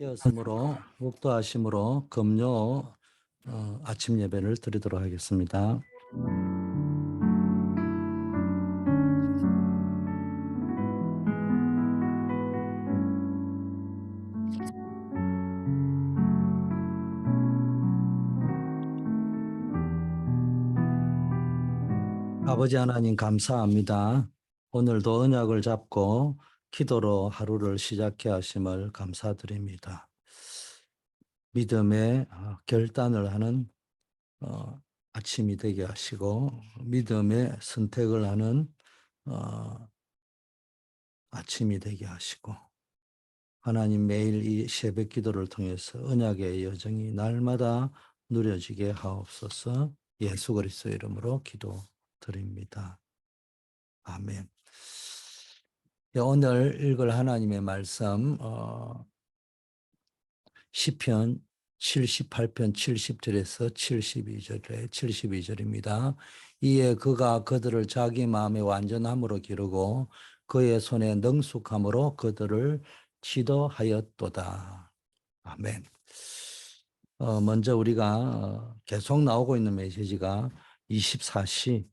되었으므로 목도하심으로 금요 아침 예배를 드리도록 하겠습니다. 아버지 하나님 감사합니다. 오늘도 언약을 잡고 기도로 하루를 시작해 하심을 감사드립니다. 믿음의 결단을 하는 아침이 되게 하시고 믿음의 선택을 하는 아침이 되게 하시고 하나님 매일 이 새벽 기도를 통해서 언약의 여정이 날마다 누려지게 하옵소서. 예수 그리스도의 이름으로 기도드립니다. 아멘. 오늘 읽을 하나님의 말씀 시편 78편 70절에서 72절입니다. 이에 그가 그들을 자기 마음의 완전함으로 기르고 그의 손에 능숙함으로 그들을 지도하였도다. 아멘. 먼저 우리가 계속 나오고 있는 메시지가 24시,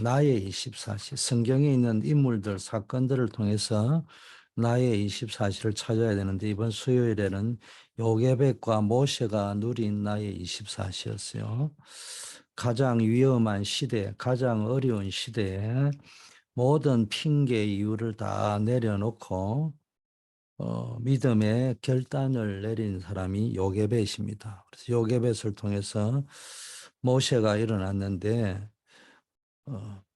나의 24시, 성경에 있는 인물들, 사건들을 통해서 나의 24시를 찾아야 되는데 이번 수요일에는 요게벳과 모세가 누린 나의 24시였어요. 가장 위험한 시대, 가장 어려운 시대에 모든 핑계 이유를 다 내려놓고 믿음의 결단을 내린 사람이 요게벳입니다. 그래서 요게벳을 통해서 모세가 일어났는데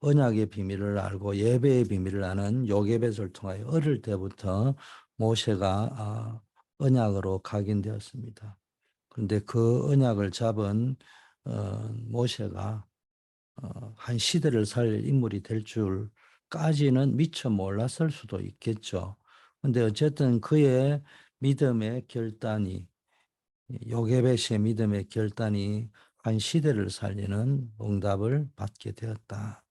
언약의 비밀을 알고 예배의 비밀을 아는 요게벳을 통하여 어릴 때부터 모세가 언약으로 각인되었습니다. 그런데 그 언약을 잡은 모세가 한 시대를 살릴 인물이 될 줄까지는 미처 몰랐을 수도 있겠죠. 그런데 어쨌든 그의 믿음의 결단이 요게벳의 믿음의 결단이 한 시대를 살리는 응답을 받게 되었다.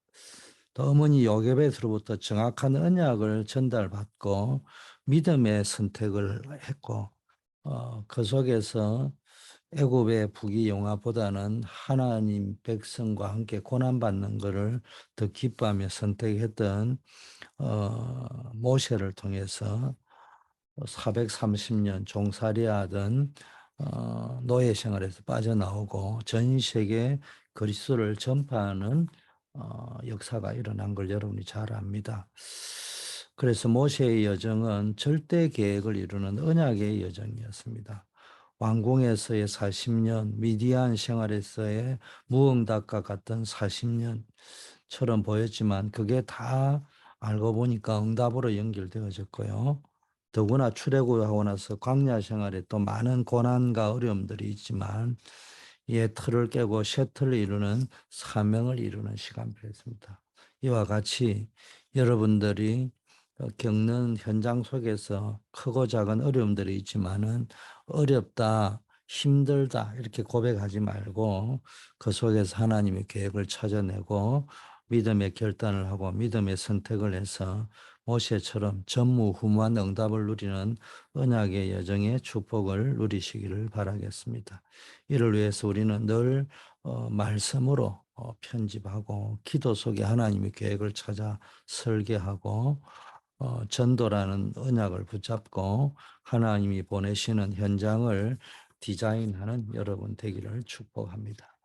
또 어머니 요게벳으로부터 정확한 언약을 전달받고 믿음의 선택을 했고 그 속에서 애굽의 부귀영화보다는 하나님 백성과 함께 고난받는 것을 더 기뻐하며 선택했던 모세를 통해서 430년 종살이하던 노예 생활에서 빠져나오고 전 세계 그리스도를 전파하는 역사가 일어난 걸 여러분이 잘 압니다. 그래서 모세의 여정은 절대 계획을 이루는 언약의 여정이었습니다. 왕궁에서의 40년, 미디안 생활에서의 무응답과 같은 40년처럼 보였지만 그게 다 알고 보니까 응답으로 연결되어졌고요. 더구나 출애굽하고 나서 광야 생활에 또 많은 고난과 어려움들이 있지만 이에 틀을 깨고 새 틀을 이루는 사명을 이루는 시간표였습니다. 이와 같이 여러분들이 겪는 현장 속에서 크고 작은 어려움들이 있지만은 어렵다, 힘들다 이렇게 고백하지 말고 그 속에서 하나님의 계획을 찾아내고 믿음의 결단을 하고 믿음의 선택을 해서 모세처럼 전무후무한 응답을 누리는 언약의 여정의 축복을 누리시기를 바라겠습니다. 이를 위해서 우리는 늘 말씀으로 편집하고 기도 속에 하나님의 계획을 찾아 설계하고 전도라는 언약을 붙잡고 하나님이 보내시는 현장을 디자인하는 여러분 되기를 축복합니다.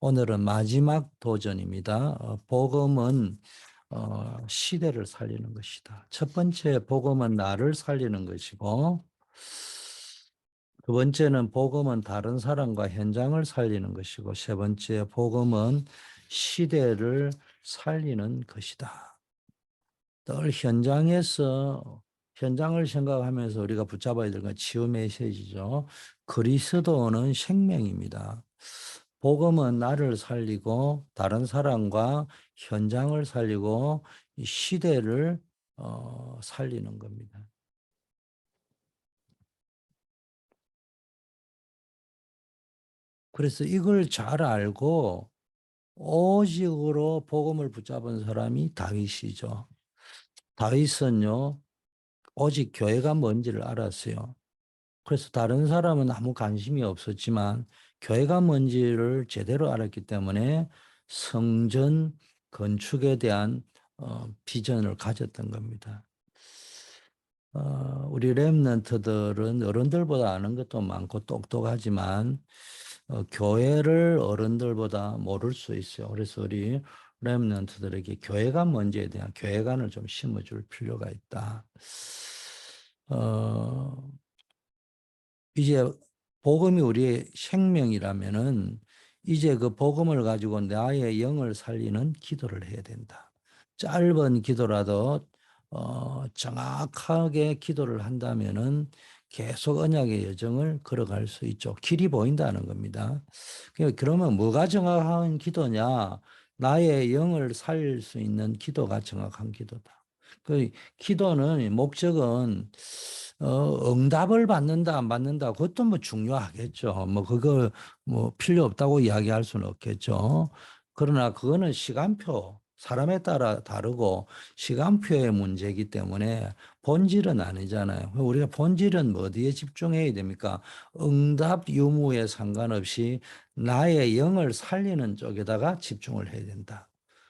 오늘은 마지막 도전입니다. 복음은 시대를 살리는 것이다. 첫 번째 복음은 나를 살리는 것이고 두 번째는 복음은 다른 사람과 현장을 살리는 것이고 세 번째 복음은 시대를 살리는 것이다. 늘 현장을 생각하면서 우리가 붙잡아야 될 건 치유 메시지죠. 그리스도는 생명입니다. 복음은 나를 살리고 다른 사람과 현장을 살리고 이 시대를 살리는 겁니다. 그래서 이걸 잘 알고 오직으로 복음을 붙잡은 사람이 다윗이죠. 다윗은요, 오직 교회가 뭔지를 알았어요. 그래서 다른 사람은 아무 관심이 없었지만 교회가 뭔지를 제대로 알았기 때문에 성전 건축에 대한 비전을 가졌던 겁니다. 우리 렘넌트들은 어른들보다 아는 것도 많고 똑똑하지만 교회를 어른들보다 모를 수 있어요. 그래서 우리 렘넌트들에게 교회가 뭔지에 대한 교회관을 좀 심어줄 필요가 있다. 어, 이제 복음이 우리의 생명이라면은 이제 그 복음을 가지고 나의 영을 살리는 기도를 해야 된다. 짧은 기도라도 정확하게 기도를 한다면은 계속 언약의 여정을 걸어갈 수 있죠. 길이 보인다는 겁니다. 그러면 뭐가 정확한 기도냐? 나의 영을 살릴 수 있는 기도가 정확한 기도다. 그 기도는 목적은 응답을 받는다 안 받는다 그것도 뭐 중요하겠죠. 뭐 그거 뭐 필요 없다고 이야기할 수는 없겠죠. 그러나 그거는 시간표 사람에 따라 다르고 시간표의 문제이기 때문에 본질은 아니잖아요. 우리가 본질은 뭐 어디에 집중해야 됩니까? 응답 유무에 상관없이 나의 영을 살리는 쪽에다가 집중을 해야 된다.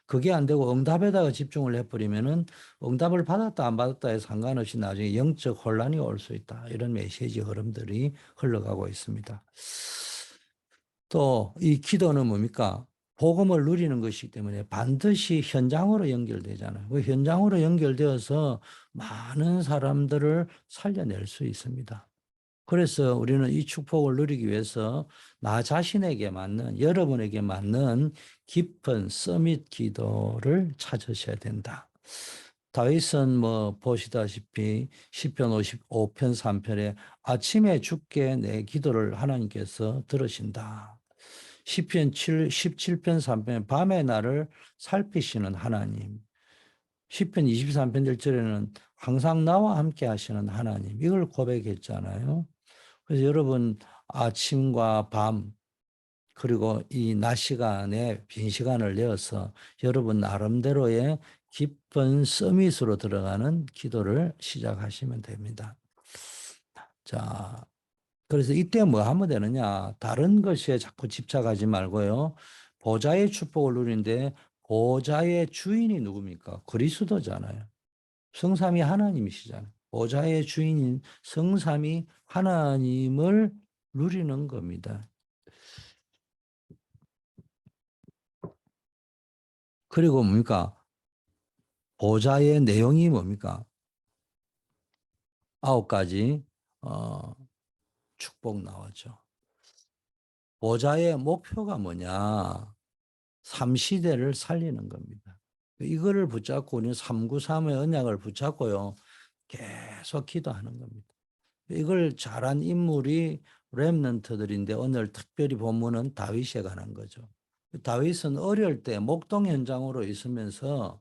그게 안 되고 응답에다가 집중을 해버리면은 응답을 받았다 안 받았다에 상관없이 나중에 영적 혼란이 올 수 있다. 이런 메시지 흐름들이 흘러가고 있습니다. 또 이 기도는 뭡니까? 복음을 누리는 것이기 때문에 반드시 현장으로 연결되잖아요. 그 현장으로 연결되어서 많은 사람들을 살려낼 수 있습니다. 그래서 우리는 이 축복을 누리기 위해서 나 자신에게 맞는, 여러분에게 맞는 깊은 서밋 기도를 찾으셔야 된다. 다윗은 뭐 보시다시피 시편 55편 3편에 아침에 주께 내 기도를 하나님께서 들으신다. 시편 17편 3편에 밤에 나를 살피시는 하나님. 시편 23편 1절에는 항상 나와 함께 하시는 하나님. 이걸 고백했잖아요. 그래서 여러분 아침과 밤 그리고 이 낮 시간에 빈 시간을 내어서 여러분 나름대로의 깊은 서밋으로 들어가는 기도를 시작하시면 됩니다. 자, 그래서 이때 뭐 하면 되느냐? 다른 것에 자꾸 집착하지 말고요. 보좌의 축복을 누리는데 보좌의 주인이 누굽니까? 그리스도잖아요. 성삼위 하나님이시잖아요. 보좌의 주인인 성삼위 하나님을 누리는 겁니다. 그리고 뭡니까? 보좌의 내용이 뭡니까? 9가지 어, 축복 나왔죠. 보좌의 목표가 뭐냐? 삼시대를 살리는 겁니다. 이거를 붙잡고 우리는 393의 언약을 붙잡고요. 계속 기도하는 겁니다. 이걸 잘한 인물이 렘넌트들인데 오늘 특별히 본문은 다윗에 관한 거죠. 다윗은 어릴 때 목동 현장으로 있으면서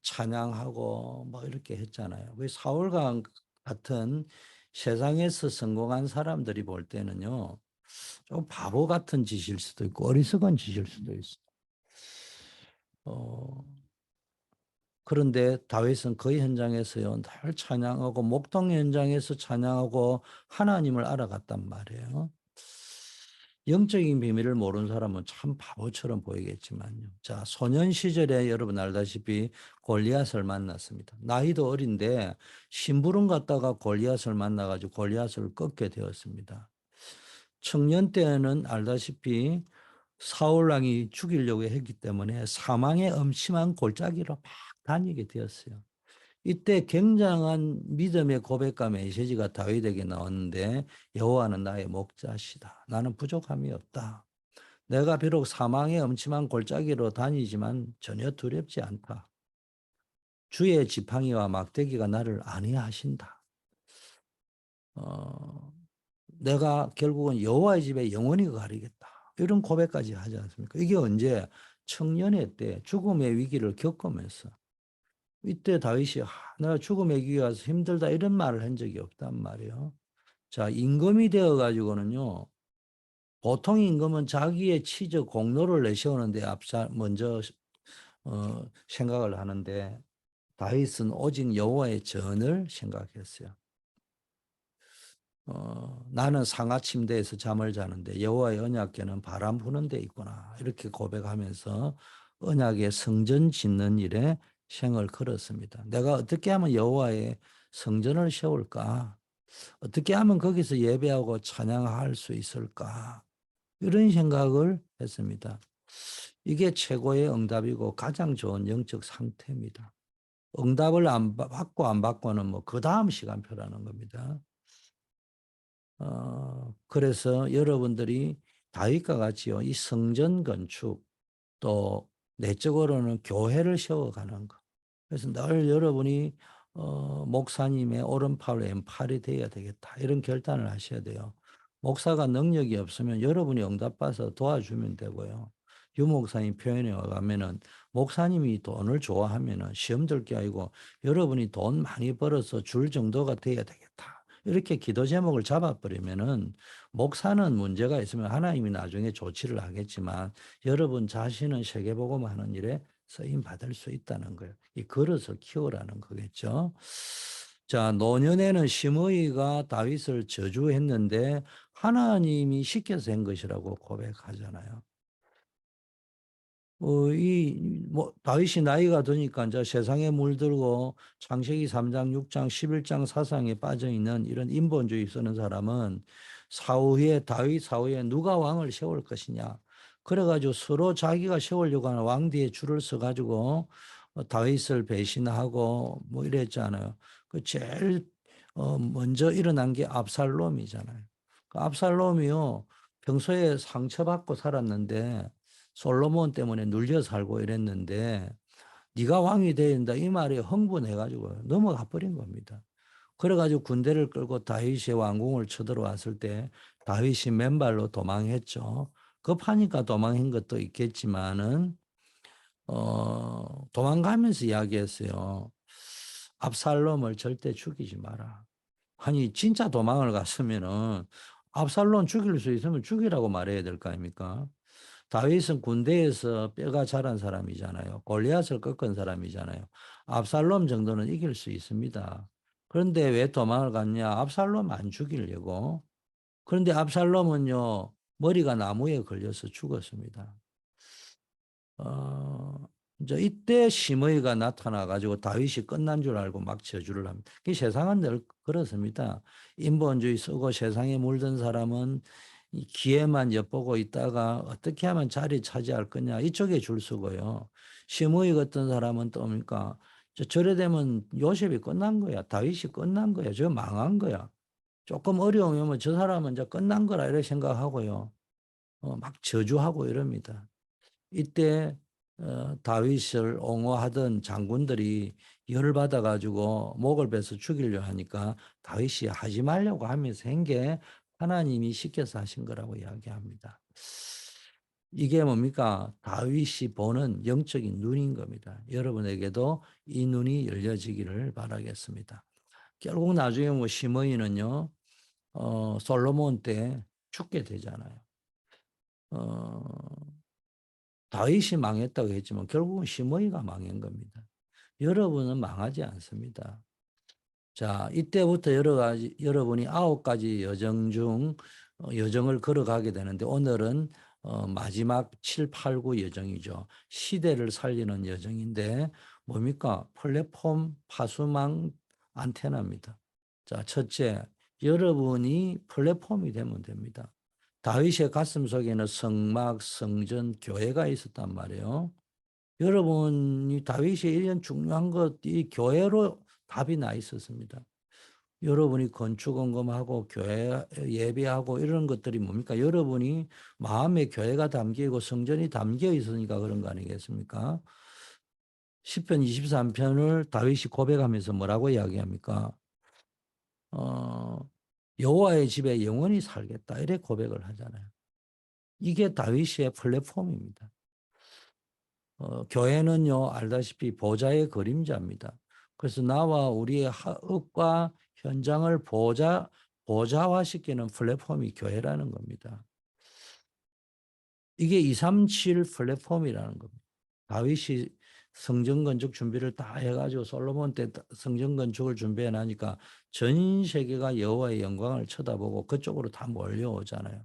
찬양하고 뭐 이렇게 했잖아요. 그 사울과 같은 세상에서 성공한 사람들이 볼 때는요, 좀 바보 같은 짓일 수도 있고 어리석은 짓일 수도 있어요. 어, 그런데 다윗은 그 현장에서요, 늘 찬양하고 목동 현장에서 찬양하고 하나님을 알아갔단 말이에요. 영적인 비밀을 모르는 사람은 참 바보처럼 보이겠지만요. 자, 소년 시절에 여러분 알다시피 골리앗을 만났습니다. 나이도 어린데 심부름 갔다가 골리앗을 만나가지고 골리앗을 꺾게 되었습니다. 청년 때는 알다시피 사울 왕이 죽이려고 했기 때문에 사망의 음침한 골짜기로 막 다니게 되었어요. 이때 굉장한 믿음의 고백과 메시지가 다윗에게 나왔는데 여호와는 나의 목자시다. 나는 부족함이 없다. 내가 비록 사망의 음침한 골짜기로 다니지만 전혀 두렵지 않다. 주의 지팡이와 막대기가 나를 안위하신다. 어, 내가 결국은 여호와의 집에 영원히 가리겠다. 이런 고백까지 하지 않습니까? 이게 언제 청년의 때 죽음의 위기를 겪으면서 이때 다윗이 내가 죽음의 위기가 와서 힘들다 이런 말을 한 적이 없단 말이에요. 자, 임금이 되어 가지고는요. 보통 임금은 자기의 치적 공로를 내세우는데 먼저 생각을 하는데 다윗은 오직 여호와의 전을 생각했어요. 나는 상하 침대에서 잠을 자는데 여호와의 언약궤는 바람 부는 데 있구나. 이렇게 고백하면서 언약의 성전 짓는 일에 생을 걸었습니다. 내가 어떻게 하면 여호와의 성전을 세울까? 어떻게 하면 거기서 예배하고 찬양할 수 있을까? 이런 생각을 했습니다. 이게 최고의 응답이고 가장 좋은 영적 상태입니다. 응답을 안 받고 안 받고는 뭐 그다음 시간표라는 겁니다. 그래서 여러분들이 다윗과 같이요, 이 성전 건축 또 내적으로는 교회를 세워가는 것. 그래서 늘 여러분이 목사님의 오른팔 왼팔이 되어야 되겠다. 이런 결단을 하셔야 돼요. 목사가 능력이 없으면 여러분이 응답받아서 도와주면 되고요. 유 목사님 표현에 가면은 목사님이 돈을 좋아하면은 시험 들 게 아니고 여러분이 돈 많이 벌어서 줄 정도가 돼야 되겠다. 이렇게 기도 제목을 잡아버리면은 목사는 문제가 있으면 하나님이 나중에 조치를 하겠지만 여러분 자신은 세계복음하는 일에 쓰임 받을 수 있다는 거예요. 이 그릇을 키우라는 거겠죠. 자, 노년에는 시므이가 다윗을 저주했는데 하나님이 시켜서 한 것이라고 고백하잖아요. 다윗이 나이가 드니까 이제 세상에 물들고 창세기 3장, 6장, 11장 사상에 빠져 있는 이런 인본주의 쓰는 사람은 다윗 사후에 누가 왕을 세울 것이냐. 그래가지고 서로 자기가 세우려고 하는 왕 뒤에 줄을 서가지고 다윗을 배신하고 뭐 이랬잖아요. 그 제일 먼저 일어난 게 압살롬이잖아요. 그 압살롬이요, 평소에 상처받고 살았는데 솔로몬 때문에 눌려 살고 이랬는데 네가 왕이 돼야 된다 이 말에 흥분해 가지고 넘어가 버린 겁니다. 그래 가지고 군대를 끌고 다윗의 왕궁을 쳐들어왔을 때 다윗이 맨발로 도망했죠. 급하니까 도망한 것도 있겠지만은 도망가면서 이야기했어요. 압살롬을 절대 죽이지 마라. 아니 진짜 도망을 갔으면은 압살롬 죽일 수 있으면 죽이라고 말해야 될 거 아닙니까? 다윗은 군대에서 뼈가 자란 사람이잖아요. 골리앗을 꺾은 사람이잖아요. 압살롬 정도는 이길 수 있습니다. 그런데 왜 도망을 갔냐? 압살롬 안 죽이려고. 그런데 압살롬은요, 머리가 나무에 걸려서 죽었습니다. 어, 이제 이때 시므이가 나타나 가지고 다윗이 끝난 줄 알고 막 저주를 합니다. 이 세상은 늘 그렇습니다. 인본주의 쓰고 세상에 물든 사람은 이 기회만 엿보고 있다가 어떻게 하면 자리 차지할 거냐 이쪽에 줄 서고요. 시므이 같은 사람은 또 뭡니까? 저래 되면 요셉이 끝난 거야. 다윗이 끝난 거야. 저 망한 거야. 조금 어려우면 저 사람은 이제 끝난 거라 이렇게 생각하고요. 막 저주하고 이럽니다. 이때 다윗을 옹호하던 장군들이 열받아 가지고 목을 베서 죽이려 하니까 다윗이 하지 말라고 하면서 한 게 하나님이 시켜서 하신 거라고 이야기합니다. 이게 뭡니까? 다윗이 보는 영적인 눈인 겁니다. 여러분에게도 이 눈이 열려지기를 바라겠습니다. 결국 나중에 뭐 시므이는요, 솔로몬 때 죽게 되잖아요. 어, 다윗이 망했다고 했지만 결국은 시므이가 망한 겁니다. 여러분은 망하지 않습니다. 자, 이때부터 여러분이 9가지 여정 중 여정을 걸어가게 되는데 오늘은 마지막 7, 8, 9 여정이죠. 시대를 살리는 여정인데 뭡니까? 플랫폼 파수망 안테나입니다. 자, 첫째, 여러분이 플랫폼이 되면 됩니다. 다윗의 가슴 속에는 성막, 성전, 교회가 있었단 말이에요. 여러분이 다윗이 이런 중요한 것, 이 교회로 답이 나 있었습니다. 여러분이 건축원금하고 교회 예배하고 이런 것들이 뭡니까? 여러분이 마음에 교회가 담기고 성전이 담겨 있으니까 그런 거 아니겠습니까? 10편 23편을 다윗이 고백하면서 뭐라고 이야기합니까? 어, 여호와의 집에 영원히 살겠다. 이래 고백을 하잖아요. 이게 다윗의 플랫폼입니다. 교회는요, 알다시피 보좌의 그림자입니다. 그래서 나와 우리의 의과 현장을 보좌화시키는 플랫폼이 교회라는 겁니다. 이게 237 플랫폼이라는 겁니다. 다윗이 성전 건축 준비를 다 해가지고 솔로몬 때 성전 건축을 준비해 놔니까 전 세계가 여호와의 영광을 쳐다보고 그쪽으로 다 몰려오잖아요.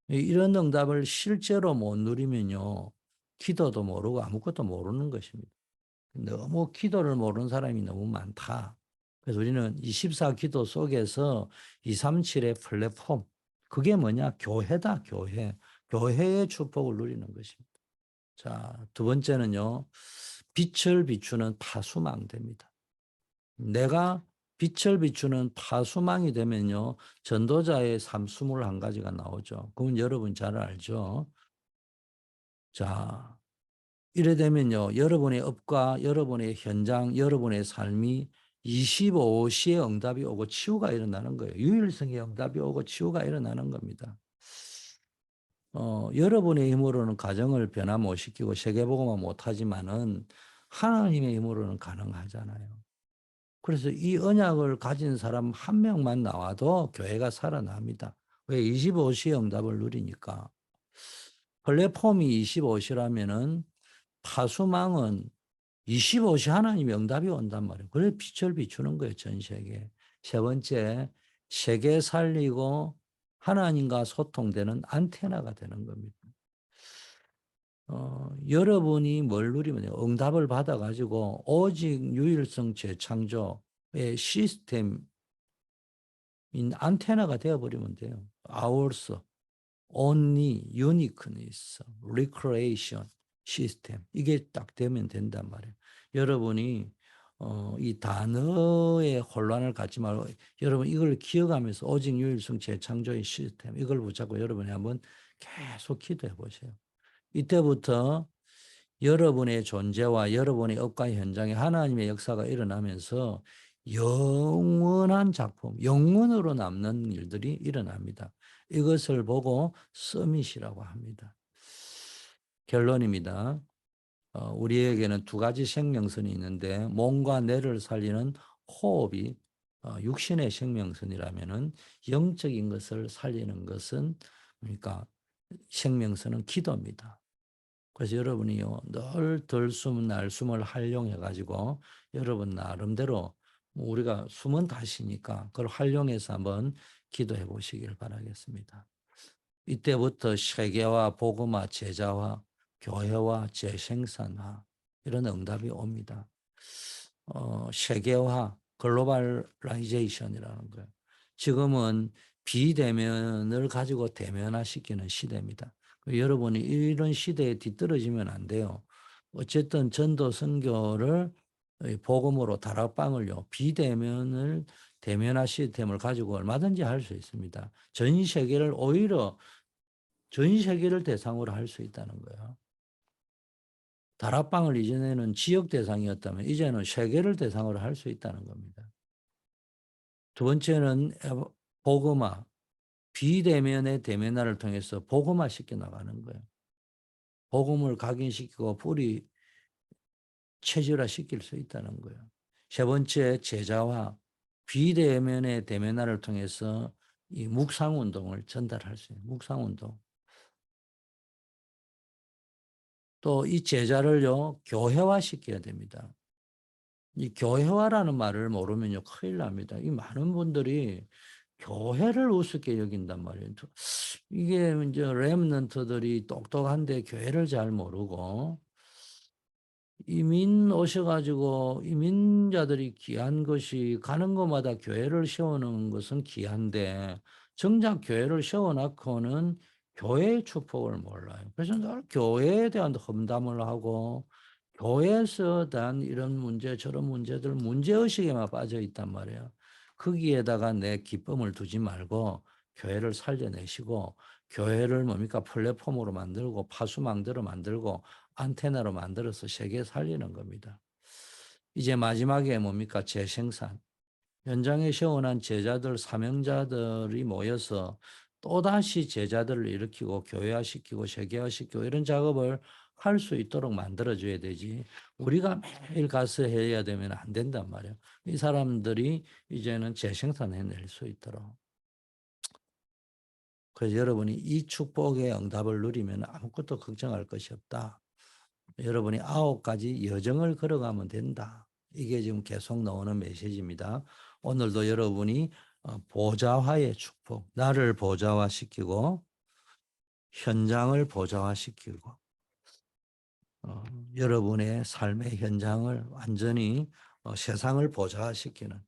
이런 응답을 실제로 못 누리면요, 기도도 모르고 아무것도 모르는 것입니다. 너무 기도를 모르는 사람이 너무 많다. 그래서 우리는 24 기도 속에서 237의 플랫폼, 그게 뭐냐? 교회다, 교회. 교회의 축복을 누리는 것입니다. 자, 두 번째는요, 빛을 비추는 파수망대입니다. 내가 빛을 비추는 파수망이 되면요, 전도자의 삶 21가지가 나오죠. 그건 여러분 잘 알죠? 자, 이래 되면요, 여러분의 업과 여러분의 현장, 여러분의 삶이 25시에 응답이 오고 치유가 일어나는 거예요. 유일성의 응답이 오고 치유가 일어나는 겁니다. 여러분의 힘으로는 가정을 변화 못 시키고 세계복음화 못 하지만은 하나님의 힘으로는 가능하잖아요. 그래서 이 언약을 가진 사람 한 명만 나와도 교회가 살아납니다. 왜? 25시 응답을 누리니까. 플랫폼이 25시라면은 파수망은 25시 하나님의 응답이 온단 말이에요. 그래 빛을 비추는 거예요, 전 세계에. 세 번째, 세계 살리고 하나님과 소통되는 안테나가 되는 겁니다. 여러분이 뭘 누리면 응답을 받아가지고 오직 유일성 재창조의 시스템인 안테나가 되어버리면 돼요. Ours, Only, Uniqueness, Recreation 시스템. 이게 딱 되면 된단 말이에요. 여러분이 이 단어의 혼란을 갖지 말고 여러분 이걸 기억하면서 오직 유일성 재창조의 시스템 이걸 붙잡고 여러분이 한번 계속 기도해 보세요. 이때부터 여러분의 존재와 여러분의 업과 현장에 하나님의 역사가 일어나면서 영원한 작품, 영원으로 남는 일들이 일어납니다. 이것을 보고 서밋이라고 합니다. 결론입니다. 우리에게는 두 가지 생명선이 있는데 몸과 뇌를 살리는 호흡이 육신의 생명선이라면은 영적인 것을 살리는 것은 그러니까 생명선은 기도입니다. 그래서 여러분이요, 늘 들숨 날숨을 활용해 가지고 여러분 나름대로 우리가 숨은 다 쉬니까 그걸 활용해서 한번 기도해 보시길 바라겠습니다. 이때부터 세계화, 복음화, 제자화, 교회화, 재생산화 이런 응답이 옵니다. 세계화, 글로벌라이제이션이라는 거예요. 지금은 비대면을 가지고 대면화시키는 시대입니다. 여러분이 이런 시대에 뒤떨어지면 안 돼요. 어쨌든 전도 선교를 복음으로 다락방을요, 비대면을 대면화 시스템을 가지고 얼마든지 할 수 있습니다. 전 세계를 오히려 전 세계를 대상으로 할 수 있다는 거예요. 다락방을 이전에는 지역 대상이었다면 이제는 세계를 대상으로 할 수 있다는 겁니다. 두 번째는 복음화, 비대면의 대면화를 통해서 복음화 시켜 나가는 거예요. 복음을 각인시키고 뿌리 체질화 시킬 수 있다는 거예요. 세 번째, 제자화, 비대면의 대면화를 통해서 이 묵상운동을 전달할 수 있는 묵상운동. 또 이 제자를요, 교회화 시켜야 됩니다. 이 교회화라는 말을 모르면요, 큰일 납니다. 이 많은 분들이 교회를 우습게 여긴단 말이에요. 이게 이제 렘넌트들이 똑똑한데 교회를 잘 모르고 이민 오셔가지고 이민자들이 귀한 것이 가는 곳마다 교회를 세우는 것은 귀한데 정작 교회를 세워놓고는 교회의 축복을 몰라요. 그래서 늘 교회에 대한 험담을 하고 교회에서 대한 이런 문제 저런 문제들 문제의식에만 빠져 있단 말이에요. 거기에다가 내 기쁨을 두지 말고 교회를 살려내시고 교회를 뭡니까 플랫폼으로 만들고 파수망대로 만들고 안테나로 만들어서 세계에 살리는 겁니다. 이제 마지막에 뭡니까 재생산. 현장에 세워난 제자들 사명자들이 모여서 또다시 제자들을 일으키고 교회화시키고 세계화시키고 이런 작업을 할 수 있도록 만들어줘야 되지. 우리가 매일 가서 해야 되면 안 된단 말이에요. 이 사람들이 이제는 재생산해낼 수 있도록. 그래서 여러분이 이 축복의 응답을 누리면 아무것도 걱정할 것이 없다. 여러분이 9가지 여정을 걸어가면 된다. 이게 지금 계속 나오는 메시지입니다. 오늘도 여러분이 보좌화의 축복, 나를 보좌화시키고 현장을 보좌화시키고 여러분의 삶의 현장을 완전히 세상을 보좌화시키는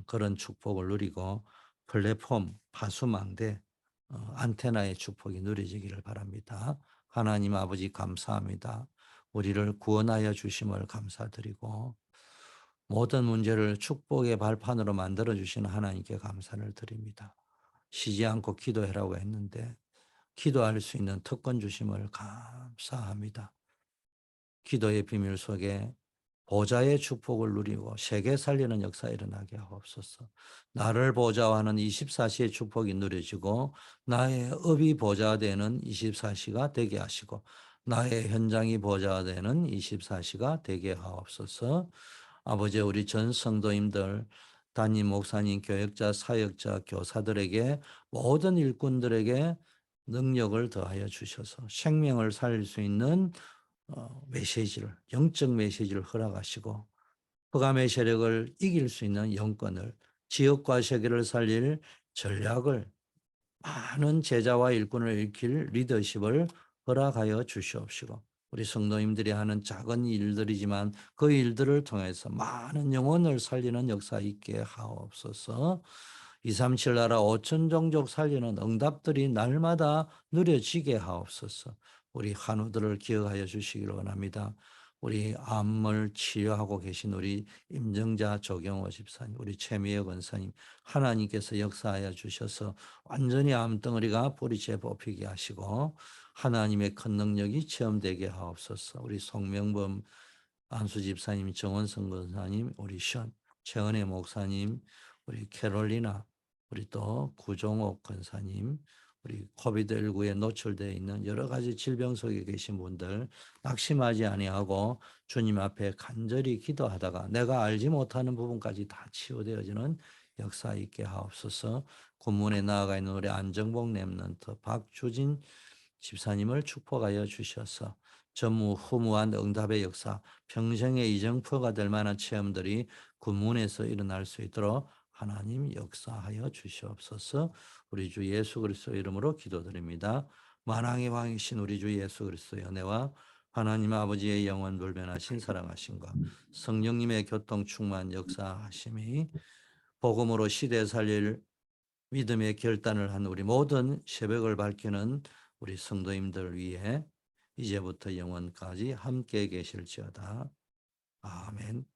그런 축복을 누리고 플랫폼, 파수망대, 안테나의 축복이 누려지기를 바랍니다. 하나님 아버지 감사합니다. 우리를 구원하여 주심을 감사드리고 모든 문제를 축복의 발판으로 만들어 주시는 하나님께 감사를 드립니다. 쉬지 않고 기도해라고 했는데 기도할 수 있는 특권 주심을 감사합니다. 기도의 비밀 속에 보좌의 축복을 누리고 세계 살리는 역사 일어나게 하옵소서. 나를 보좌하는 24시의 축복이 누려지고 나의 업이 보좌되는 24시가 되게 하시고 나의 현장이 보좌되는 24시가 되게 하옵소서. 아버지 우리 전 성도님들 담임 목사님, 교역자, 사역자, 교사들에게 모든 일꾼들에게 능력을 더하여 주셔서 생명을 살릴 수 있는 메시지를 영적 메시지를 허락하시고 흑암의 세력을 이길 수 있는 영권을 지역과 세계를 살릴 전략을 많은 제자와 일꾼을 일으킬 리더십을 허락하여 주시옵시고 우리 성도님들이 하는 작은 일들이지만 그 일들을 통해서 많은 영혼을 살리는 역사 있게 하옵소서. 237 나라 5천 종족 살리는 응답들이 날마다 누려지게 하옵소서. 우리 한우들을 기억하여 주시기를 원합니다. 우리 암을 치료하고 계신 우리 임정자 조경호 집사님, 우리 최미애 권사님, 하나님께서 역사하여 주셔서 완전히 암덩어리가 뿌리째 뽑히게 하시고 하나님의 큰 능력이 체험되게 하옵소서. 우리 송명범 안수 집사님, 정원성 권사님, 우리 최은혜 목사님, 우리 캐롤리나, 우리 또 구종옥 권사님, 우리 코비드19에 노출되어 있는 여러 가지 질병 속에 계신 분들 낙심하지 아니하고 주님 앞에 간절히 기도하다가 내가 알지 못하는 부분까지 다 치유되어지는 역사 있게 하옵소서. 군문에 나아가 있는 우리 안정복 랩런트 박주진 집사님을 축복하여 주셔서 전무후무한 응답의 역사, 평생의 이정표가 될 만한 체험들이 군문에서 일어날 수 있도록 하나님 역사하여 주시옵소서. 우리 주 예수 그리스도 이름으로 기도드립니다. 만왕의 왕이신 우리 주 예수 그리스도의 은혜와 하나님 아버지의 영원 불변하신 사랑하심과 성령님의 교통 충만 역사하심이 복음으로 시대 살릴 믿음의 결단을 한 우리 모든 새벽을 밝히는 우리 성도님들 위해 이제부터 영원까지 함께 계실지어다. 아멘.